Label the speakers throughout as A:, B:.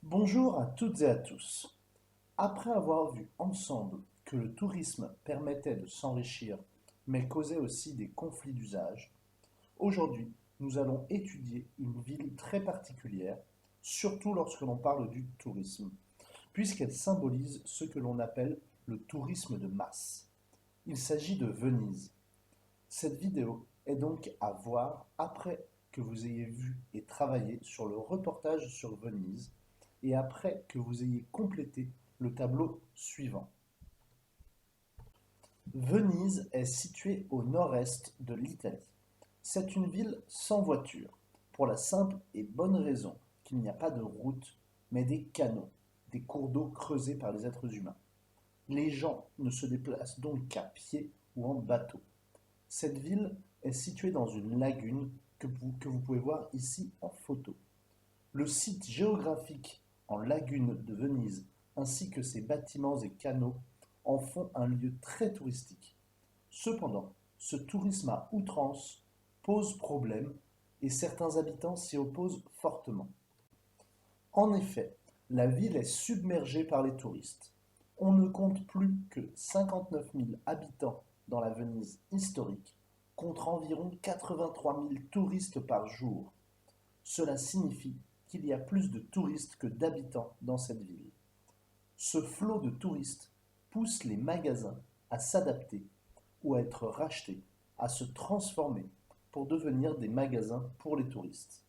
A: Bonjour à toutes et à tous. Après avoir vu ensemble que le tourisme permettait de s'enrichir, mais causait aussi des conflits d'usage, aujourd'hui, nous allons étudier une ville très particulière, surtout lorsque l'on parle du tourisme, puisqu'elle symbolise ce que l'on appelle le tourisme de masse. Il s'agit de Venise. Cette vidéo est donc à voir après que vous ayez vu et travaillé sur le reportage sur Venise et après que vous ayez complété le tableau suivant. Venise est située au nord-est de l'Italie. C'est une ville sans voiture, pour la simple et bonne raison qu'il n'y a pas de route, mais des canaux, des cours d'eau creusés par les êtres humains. Les gens ne se déplacent donc qu'à pied ou en bateau. Cette ville est située dans une lagune que vous pouvez voir ici en photo. Le site géographique en lagune de Venise ainsi que ses bâtiments et canaux en font un lieu très touristique. Cependant, ce tourisme à outrance pose problème et certains habitants s'y opposent fortement. En effet, la ville est submergée par les touristes. On ne compte plus que 59 000 habitants dans la Venise historique, contre environ 83 000 touristes par jour. Cela signifie qu'il y a plus de touristes que d'habitants dans cette ville. Ce flot de touristes pousse les magasins à s'adapter ou à être rachetés, à se transformer pour devenir des magasins pour les touristes.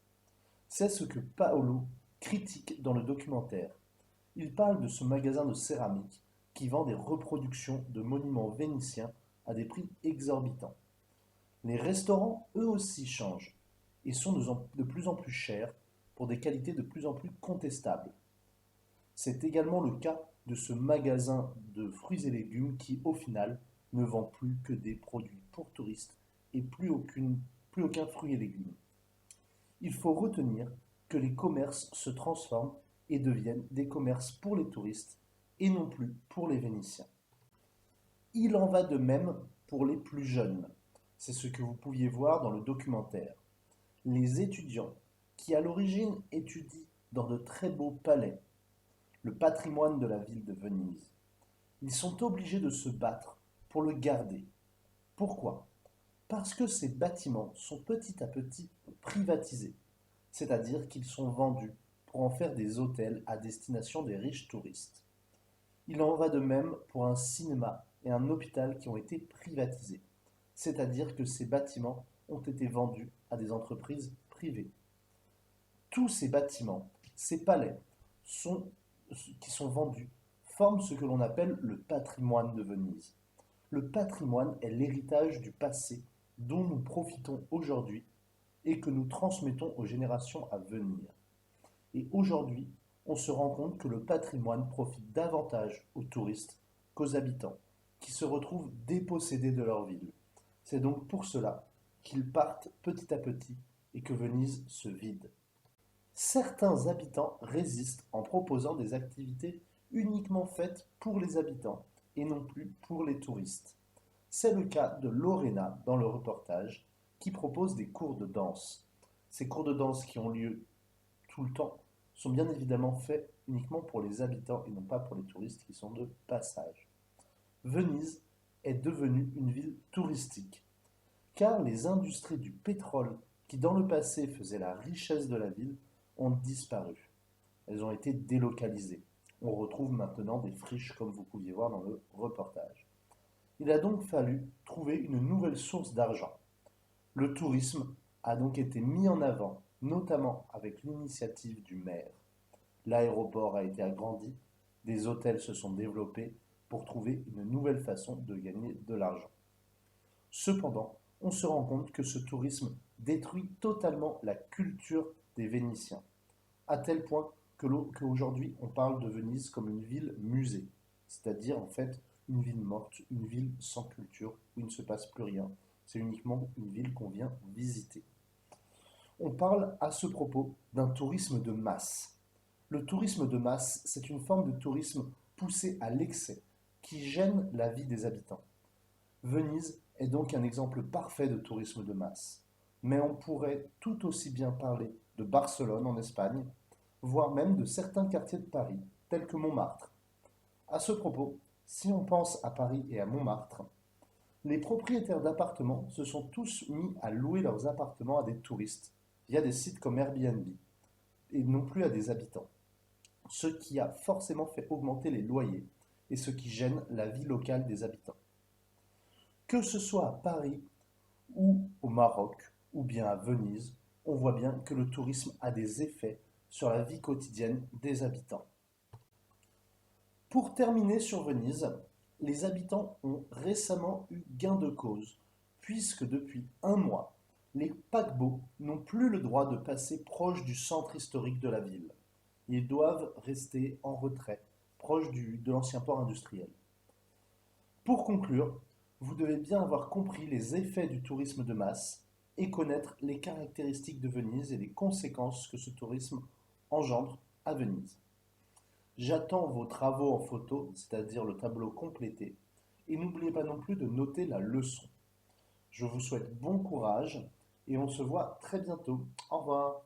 A: C'est ce que Paolo critique dans le documentaire. Il parle de ce magasin de céramique qui vend des reproductions de monuments vénitiens à des prix exorbitants. Les restaurants, eux aussi, changent et sont de plus en plus chers pour des qualités de plus en plus contestables. C'est également le cas de ce magasin de fruits et légumes qui, au final, ne vend plus que des produits pour touristes et plus aucun fruit et légumes. Il faut retenir que les commerces se transforment et deviennent des commerces pour les touristes et non plus pour les Vénitiens. Il en va de même pour les plus jeunes. C'est ce que vous pouviez voir dans le documentaire. Les étudiants, qui à l'origine étudient dans de très beaux palais, le patrimoine de la ville de Venise, ils sont obligés de se battre pour le garder. Pourquoi? Parce que ces bâtiments sont petit à petit privatisés, c'est-à-dire qu'ils sont vendus pour en faire des hôtels à destination des riches touristes. Il en va de même pour un cinéma et un hôpital qui ont été privatisés, c'est-à-dire que ces bâtiments ont été vendus à des entreprises privées. Tous ces bâtiments, ces palais, qui sont vendus, forment ce que l'on appelle le patrimoine de Venise. Le patrimoine est l'héritage du passé dont nous profitons aujourd'hui et que nous transmettons aux générations à venir. Et aujourd'hui, on se rend compte que le patrimoine profite davantage aux touristes qu'aux habitants, qui se retrouvent dépossédés de leur ville. C'est donc pour cela qu'ils partent petit à petit et que Venise se vide. Certains habitants résistent en proposant des activités uniquement faites pour les habitants et non plus pour les touristes. C'est le cas de Lorena dans le reportage qui propose des cours de danse. Ces cours de danse qui ont lieu tout le temps sont bien évidemment faits uniquement pour les habitants et non pas pour les touristes qui sont de passage. Venise est devenue une ville touristique car les industries du pétrole qui dans le passé faisaient la richesse de la ville ont disparu. Elles ont été délocalisées. On retrouve maintenant des friches comme vous pouviez voir dans le reportage. Il a donc fallu trouver une nouvelle source d'argent. Le tourisme a donc été mis en avant, notamment avec l'initiative du maire. L'aéroport a été agrandi, des hôtels se sont développés pour trouver une nouvelle façon de gagner de l'argent. Cependant, on se rend compte que ce tourisme détruit totalement la culture des Vénitiens, à tel point qu'aujourd'hui on parle de Venise comme une ville musée, c'est-à-dire en fait une ville morte, une ville sans culture, où il ne se passe plus rien, c'est uniquement une ville qu'on vient visiter. On parle à ce propos d'un tourisme de masse. Le tourisme de masse, c'est une forme de tourisme poussé à l'excès, qui gêne la vie des habitants. Venise est donc un exemple parfait de tourisme de masse. Mais on pourrait tout aussi bien parler de Barcelone en Espagne, voire même de certains quartiers de Paris, tels que Montmartre. À ce propos, si on pense à Paris et à Montmartre, les propriétaires d'appartements se sont tous mis à louer leurs appartements à des touristes via des sites comme Airbnb et non plus à des habitants, ce qui a forcément fait augmenter les loyers et ce qui gêne la vie locale des habitants. Que ce soit à Paris ou au Maroc ou bien à Venise, on voit bien que le tourisme a des effets sur la vie quotidienne des habitants. Pour terminer sur Venise, les habitants ont récemment eu gain de cause, puisque depuis un mois, les paquebots n'ont plus le droit de passer proche du centre historique de la ville. Ils doivent rester en retrait, proche de l'ancien port industriel. Pour conclure, vous devez bien avoir compris les effets du tourisme de masse et connaître les caractéristiques de Venise et les conséquences que ce tourisme engendre à Venise. J'attends vos travaux en photo, c'est-à-dire le tableau complété, et n'oubliez pas non plus de noter la leçon. Je vous souhaite bon courage et on se voit très bientôt. Au revoir.